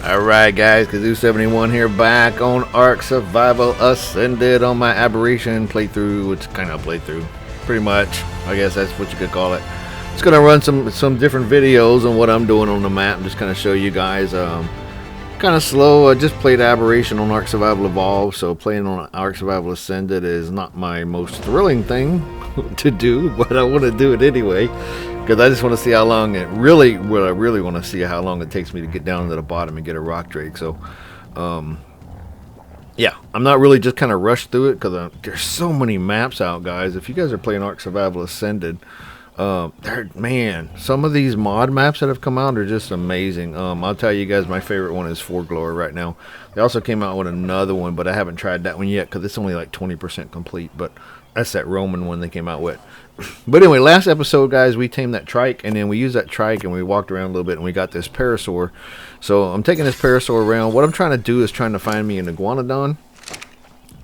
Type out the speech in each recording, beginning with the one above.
Alright guys, Kazoo71 here, back on Ark Survival Ascended on my Aberration playthrough, which kind of playthrough, pretty much, I guess that's what you could call it. Just gonna run some different videos on what I'm doing on the map and just kind of show you guys. Kind of slow. I just played Aberration on Ark Survival Evolved, so playing on Ark Survival Ascended is not my most thrilling thing to do, but I want to do it anyway. Because I just want to see how long I really want to see how long it takes me to get down to the bottom and get a rock drake. So, yeah, I'm not really just kind of rushed through it because there's so many maps out, guys. If you guys are playing Ark Survival Ascended, man, some of these mod maps that have come out are just amazing. I'll tell you guys, my favorite one is Foreglory right now. They also came out with another one, but I haven't tried that one yet because it's only like 20% complete. But that's that Roman one they came out with. But anyway, last episode, guys, we tamed that trike, and then we used that trike, and we walked around a little bit, and we got this parasaur. So I'm taking this parasaur around. What I'm trying to do is trying to find me an Iguanodon.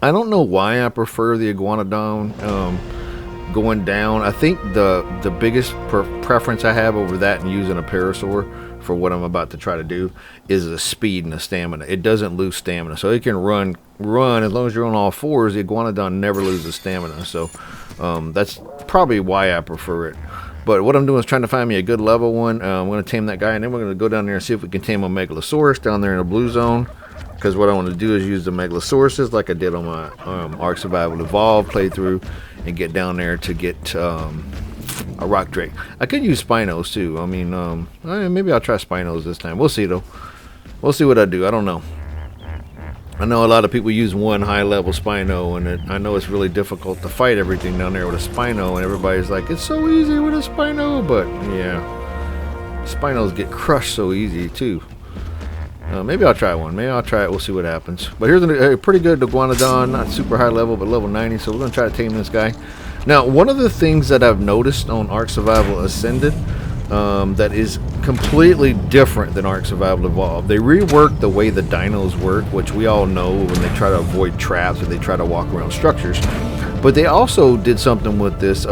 I don't know why I prefer the Iguanodon going down. I think the biggest preference I have over that and using a parasaur for what I'm about to try to do is the speed and the stamina. It doesn't lose stamina, so it can run as long as you're on all fours. The Iguanodon never loses stamina, so that's probably why I prefer it. But what I'm doing is trying to find me a good level one. I'm going to tame that guy, and then we're going to go down there and see if we can tame a Megalosaurus down there in the blue zone. Because what I want to do is use the Megalosauruses like I did on my Ark Survival Evolved playthrough and get down there to get a rock drake. I could use Spinos too. I mean, maybe I'll try Spinos this time. We'll see though. We'll see what I do. I don't know. I know a lot of people use one high level Spino, and I know it's really difficult to fight everything down there with a Spino, and everybody's like, it's so easy with a Spino, but yeah, Spinos get crushed so easy too. Maybe I'll try one. Maybe I'll try it. We'll see what happens. But here's a pretty good Iguanodon, not super high level, but level 90, so we're going to try to tame this guy. Now, one of the things that I've noticed on Ark Survival Ascended that is completely different than Ark Survival Evolved. They reworked the way the dinos work, which we all know when they try to avoid traps or they try to walk around structures. But they also did something with this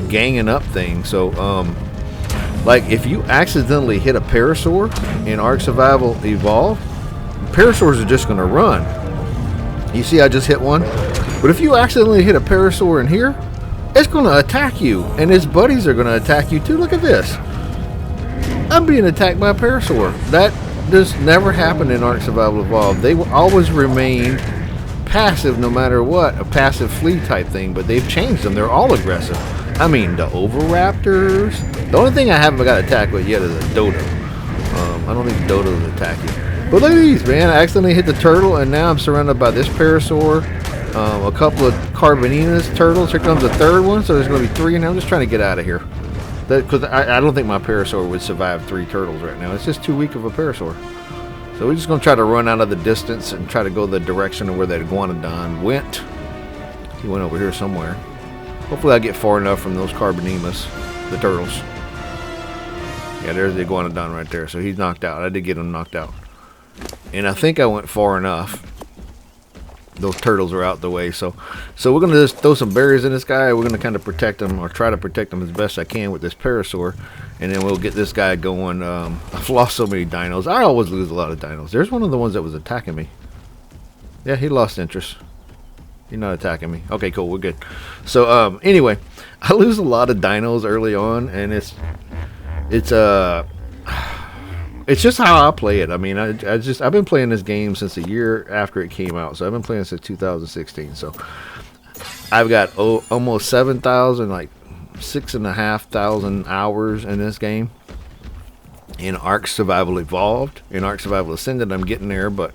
ganging up thing. So, like if you accidentally hit a parasaur in Ark Survival Evolved, parasaurs are just going to run. You see I just hit one? But if you accidentally hit a parasaur in here, it's going to attack you, and his buddies are going to attack you too. Look at this. I'm being attacked by a parasaur. That just never happened in Ark Survival Evolved. They will always remain passive no matter what, a passive flee type thing, but they've changed them. They're all aggressive. I mean, the Oviraptors. The only thing I haven't got attacked with yet is a dodo. I don't think dodos attack you. But look at these, man. I accidentally hit the turtle, and now I'm surrounded by this parasaur. A couple of Carboninas turtles. Here comes a third one, so there's going to be three, and I'm just trying to get out of here. Because I don't think my parasaur would survive 3 turtles right now. It's just too weak of a parasaur. So we're just going to try to run out of the distance and try to go the direction of where that Iguanodon went. He went over here somewhere. Hopefully I get far enough from those Carbonimas, the turtles. Yeah, there's the Iguanodon right there. So he's knocked out. I did get him knocked out. And I think I went far enough. Those turtles are out the way, so we're gonna just throw some berries in this guy. We're gonna kind of protect him, or try to protect him as best I can with this parasaur, and then we'll get this guy going. I've lost so many dinos. I always lose a lot of dinos. There's one of the ones that was attacking me. Yeah, he lost interest. He's not attacking me. Okay, cool, we're good. So anyway, I lose a lot of dinos early on, and it's just how I play it. I mean, I've been playing this game since a year after it came out. So I've been playing since 2016. So I've got almost 7,000, like 6,500 hours in this game. In Ark Survival Evolved, in Ark Survival Ascended, I'm getting there. But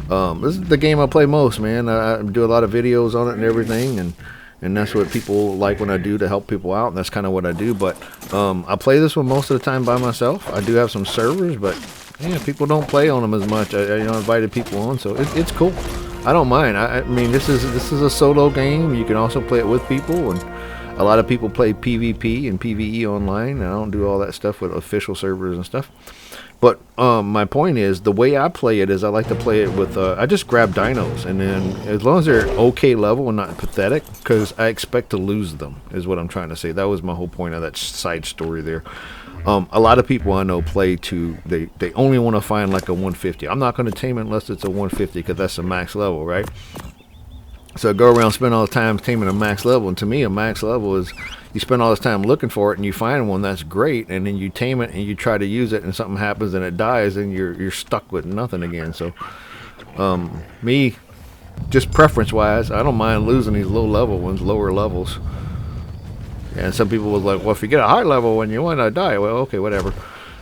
this is the game I play most, man. I do a lot of videos on it and everything, and that's what people like when I do to help people out, and that's kind of what I do. But I play this one most of the time by myself. I do have some servers, but yeah, people don't play on them as much. I invited people on, so it's cool. I don't mind. I mean, this is a solo game. You can also play it with people, and a lot of people play PvP and PvE online. I don't do all that stuff with official servers and stuff. But my point is, the way I play it is I like to play it with, I just grab dinos, and then as long as they're okay level and not pathetic, because I expect to lose them, is what I'm trying to say. That was my whole point of that side story there. A lot of people I know play to, they only want to find like a 150. I'm not going to tame it unless it's a 150 because that's the max level, right? So I go around, spend all the time taming a max level, and to me a max level is you spend all this time looking for it and you find one that's great, and then you tame it and you try to use it and something happens and it dies and you're stuck with nothing again. So me, just preference wise, I don't mind losing these low level ones, lower levels. And some people was like, well, if you get a high level one, you want to die. Well, okay, whatever.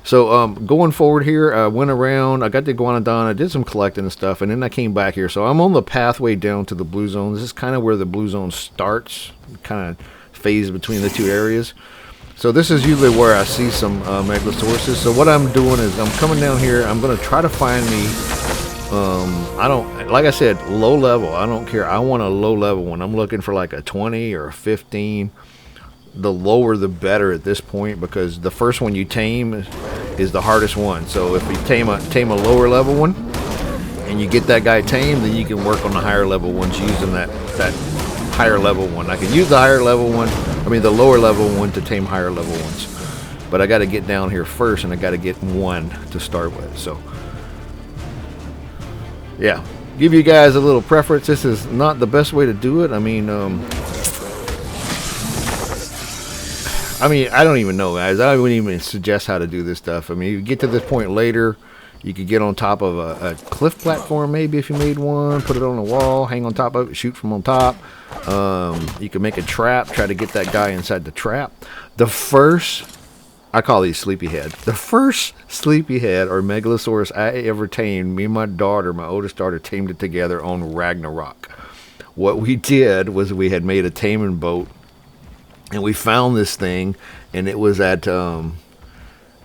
So going forward here, I went around, I got the Iguanodon, I did some collecting and stuff, and then I came back here. So I'm on the pathway down to the blue zone. This is kind of where the blue zone starts, kind of phase between the two areas. So this is usually where I see some Megalosauruses. So what I'm doing is I'm coming down here, I'm going to try to find me, I don't, like I said, low level, I don't care. I want a low level one. I'm looking for like a 20 or a 15. The lower the better at this point, because the first one you tame is the hardest one. So if you tame a lower level one and you get that guy tamed, then you can work on the higher level ones using that higher level one. I can use the higher level one, the lower level one to tame higher level ones, but I got to get down here first and I got to get one to start with. So yeah, give you guys a little preference. This is not the best way to do it. I don't even know, guys. I wouldn't even suggest how to do this stuff. You get to this point later, you could get on top of a cliff platform, maybe if you made one, put it on a wall, hang on top of it, shoot from on top. You can make a trap, try to get that guy inside the trap. The first, I call these sleepyhead. The first sleepyhead or Megalosaurus I ever tamed, me and my daughter, my oldest daughter, tamed it together on Ragnarok. What we did was we had made a taming boat, and we found this thing, and it was at,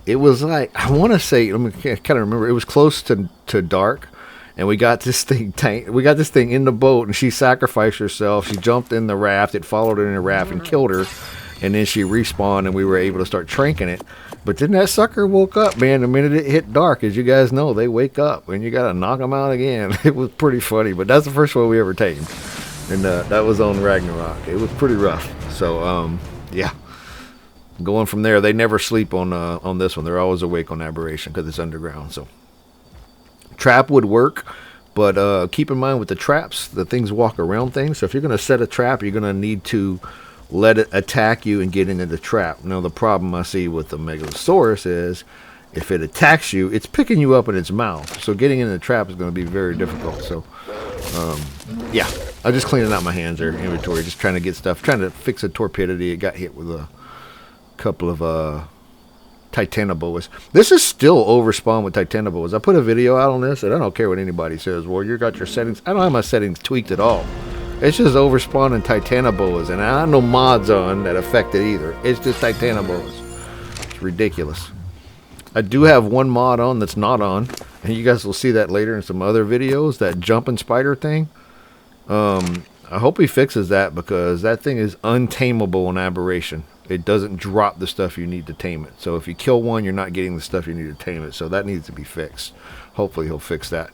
it was like, I want to say, I kind of remember, it was close to dark, and we got this thing in the boat, and she sacrificed herself. She jumped in the raft, it followed her in the raft and killed her, and then she respawned, and we were able to start tranking it. But then that sucker woke up, man, the minute it hit dark. As you guys know, they wake up, and you got to knock them out again. It was pretty funny, but that's the first one we ever tamed, and that was on Ragnarok. It was pretty rough. So yeah, going from there, they never sleep on this one. They're always awake on Aberration because it's underground. So trap would work, but keep in mind with the traps, the things walk around things. So if you're going to set a trap, you're going to need to let it attack you and get into the trap. Now the problem I see with the Megalosaurus is if it attacks you, it's picking you up in its mouth. So getting in the trap is going to be very difficult. So yeah, I just cleaning out my hands there, inventory, just trying to get stuff, trying to fix a torpidity. It got hit with a couple of titanoboas. This is still overspawned with titanoboas. I put a video out on this, and I don't care what anybody says. Well, you got your settings. I don't have my settings tweaked at all. It's just overspawning titanoboas, and I have no mods on that affect it either. It's just titanoboas. It's ridiculous. I do have one mod on that's not on, and you guys will see that later in some other videos, that jumping spider thing. I hope he fixes that, because that thing is untamable in Aberration. It doesn't drop the stuff you need to tame it. So if you kill one, you're not getting the stuff you need to tame it. So that needs to be fixed. Hopefully he'll fix that.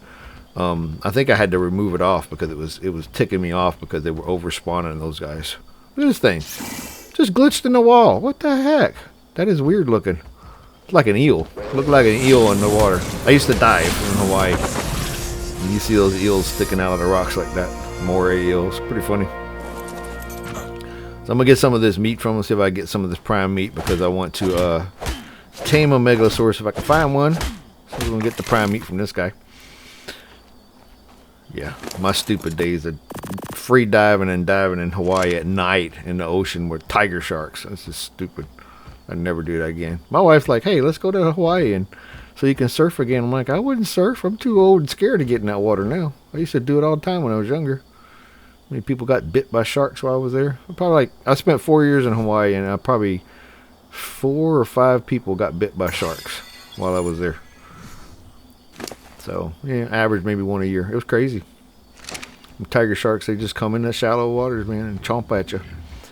I think I had to remove it off because it was ticking me off because they were overspawning those guys. Look at this thing. Just glitched in the wall. What the heck? That is weird looking. Like an eel. Looked like an eel in the water. I used to dive in Hawaii. And you see those eels sticking out of the rocks like that. Moray eels. Pretty funny. So I'm going to get some of this meat from them. See if I can get some of this prime meat, because I want to tame a Megalosaurus if I can find one. So we're going to get the prime meat from this guy. Yeah, my stupid days of free diving and diving in Hawaii at night in the ocean with tiger sharks. That's just stupid. I'd never do that again. My wife's like, hey, let's go to Hawaii and so you can surf again. I'm like, I wouldn't surf. I'm too old and scared to get in that water now. I used to do it all the time when I was younger. I mean, people got bit by sharks while I was there. I spent 4 years in Hawaii, and probably 4 or 5 people got bit by sharks while I was there. So, yeah, average maybe one a year. It was crazy. Tiger sharks, they just come in the shallow waters, man, and chomp at you.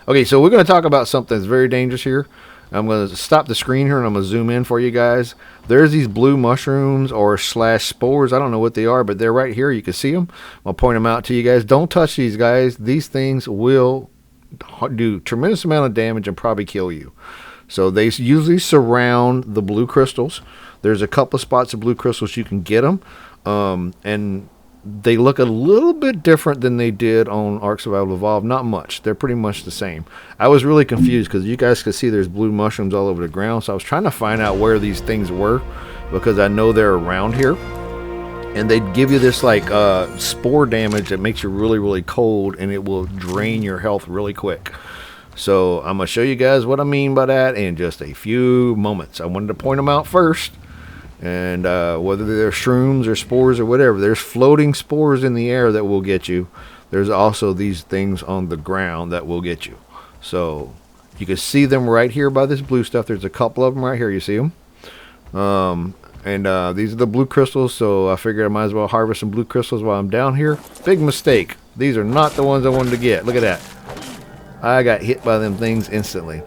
Okay, so we're going to talk about something that's very dangerous here. I'm going to stop the screen here, and I'm going to zoom in for you guys. There's these blue mushrooms or / spores. I don't know what they are, but they're right here. You can see them. I'll point them out to you guys. Don't touch these guys. These things will do tremendous amount of damage and probably kill you. So they usually surround the blue crystals. There's a couple of spots of blue crystals you can get them, and they look a little bit different than they did on Ark Survival Evolved. Not much. They're pretty much the same. I was really confused because you guys could see there's blue mushrooms all over the ground. So I was trying to find out where these things were because I know they're around here. And they'd give you this like spore damage that makes you really, really cold, and it will drain your health really quick. So I'm going to show you guys what I mean by that in just a few moments. I wanted to point them out first. And whether they're shrooms or spores or whatever, there's floating spores in the air that will get you. There's also these things on the ground that will get you. So you can see them right here by this blue stuff. There's a couple of them right here. You see them? These are the blue crystals. So I figured I might as well harvest some blue crystals while I'm down here. Big mistake. These are not the ones I wanted to get. Look at that. I got hit by them things instantly.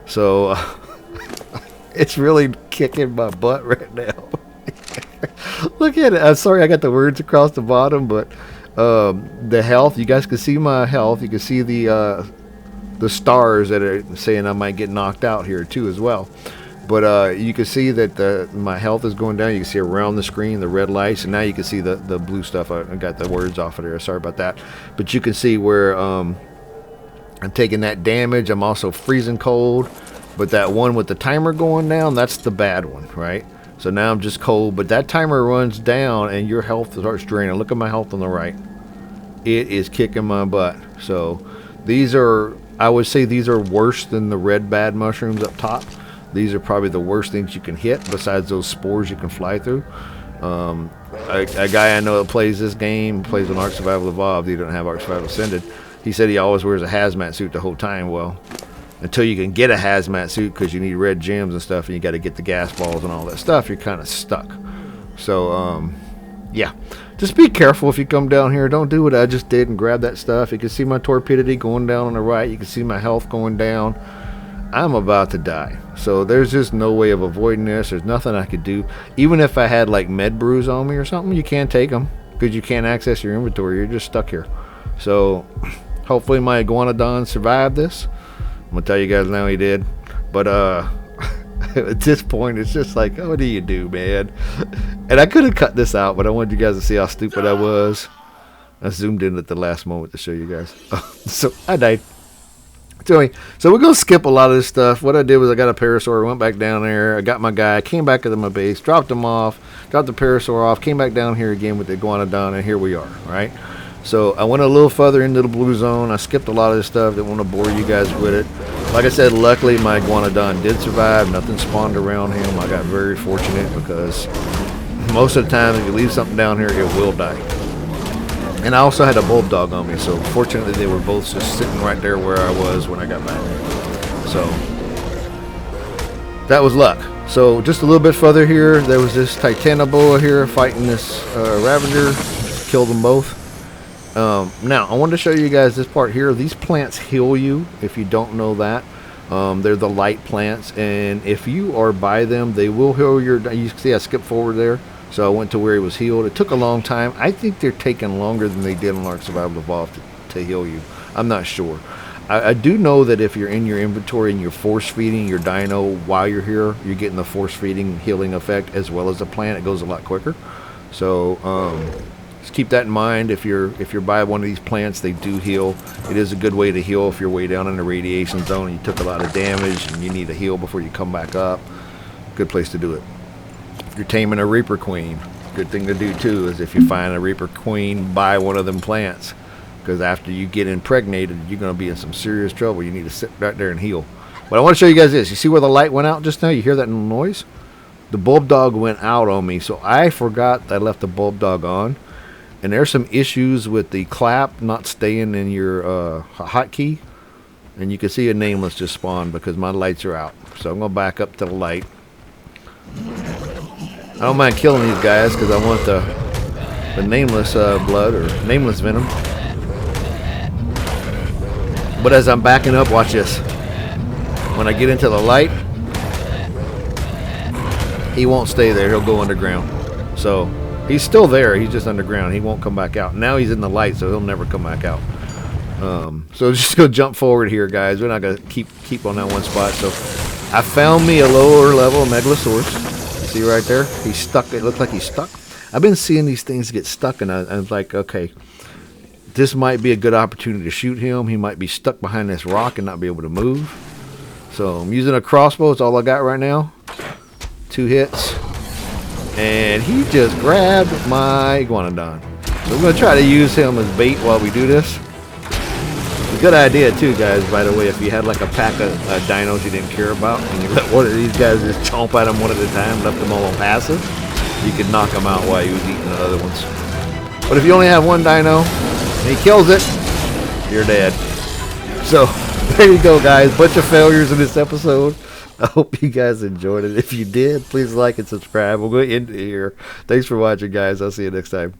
So it's really kicking my butt right now. Look at it. I'm sorry I got the words across the bottom, but the health, you guys can see my health. You can see the stars that are saying I might get knocked out here too as well. But you can see that my health is going down. You can see around the screen the red lights, and now you can see the blue stuff. I got the words off of there. Sorry about that. But you can see where I'm taking that damage. I'm also freezing cold. But that one with the timer going down, that's the bad one, right? So now I'm just cold, but that timer runs down and your health starts draining. Look at my health on the right. It is kicking my butt. So these are, I would say these are worse than the red bad mushrooms up top. These are probably the worst things you can hit besides those spores you can fly through. A guy I know that plays this game, plays on Ark Survival Evolved. He doesn't have Ark Survival Ascended. He said he always wears a hazmat suit the whole time. Well, until you can get a hazmat suit because you need red gems and stuff, and you got to get the gas balls and all that stuff, you're kind of stuck. So yeah, just be careful if you come down here. Don't do what I just did and grab that stuff. You can see my torpidity going down on the right. You can see my health going down. I'm about to die. So there's just no way of avoiding this. There's nothing I could do. Even if I had like med brews on me or something, you can't take them because you can't access your inventory. You're just stuck here. So hopefully my Iguanodon survived this. I'm gonna tell you guys now he did, but at this point it's just like, what do you do, man? And I could have cut this out, but I wanted you guys to see how stupid I was. I zoomed in at the last moment to show you guys. So I died. So we're gonna skip a lot of this stuff. What I did was I got a parasaur, went back down there, I got my guy, came back into my base, dropped him off, dropped the parasaur off, came back down here again with the Iguanodon, and here we are, right? So I went a little further into the blue zone. I skipped a lot of this stuff. Didn't want to bore you guys with it. Like I said, luckily my Iguanodon did survive. Nothing spawned around him. I got very fortunate because most of the time if you leave something down here, it will die. And I also had a bulb dog on me. So fortunately they were both just sitting right there where I was when I got back. So that was luck. So just a little bit further here, there was this Titanoboa here fighting this Ravager. Killed them both. Now, I wanted to show you guys this part here. These plants heal you, if you don't know that. They're the light plants, and if you are by them, they will heal your... You can see I skipped forward there, so I went to where he was healed. It took a long time. I think they're taking longer than they did on Ark Survival Evolved to heal you. I'm not sure. I do know that if you're in your inventory and you're force feeding your dino while you're here, you're getting the force feeding healing effect as well as the plant. It goes a lot quicker. So, just keep that in mind. If you're by one of these plants, they do heal. It is a good way to heal if you're way down in the radiation zone and you took a lot of damage and you need to heal before you come back up. Good place to do it. If you're taming a Reaper Queen, good thing to do too is if you find a Reaper Queen, buy one of them plants. Because after you get impregnated, you're going to be in some serious trouble. You need to sit right there and heal. But I want to show you guys this. You see where the light went out just now? You hear that noise? The bulb dog went out on me, so I forgot I left the bulb dog on. And there's some issues with the clap not staying in your hotkey. And you can see a nameless just spawned because my lights are out. So I'm going to back up to the light. I don't mind killing these guys because I want the nameless blood or nameless venom. But as I'm backing up, watch this. When I get into the light, he won't stay there. He'll go underground. So he's still there. He's just underground. He won't come back out. Now he's in the light, so he'll never come back out. So just go jump forward here, guys. We're not gonna keep on that one spot. So I found me a lower level Megalosaurus. See right there? He's stuck. It looked like he's stuck. I've been seeing these things get stuck, and I was like, okay, this might be a good opportunity to shoot him. He might be stuck behind this rock and not be able to move. So I'm using a crossbow. It's all I got right now. 2 hits. And he just grabbed my Iguanodon. So we're going to try to use him as bait while we do this. It's a good idea too, guys, by the way, if you had like a pack of dinos you didn't care about and you let one of these guys just chomp at them one at a time, left them all on passive, you could knock them out while you was eating the other ones. But if you only have one dino and he kills it, you're dead. So there you go, guys. Bunch of failures in this episode. I hope you guys enjoyed it. If you did, please like and subscribe. We'll go into here. Thanks for watching, guys. I'll see you next time.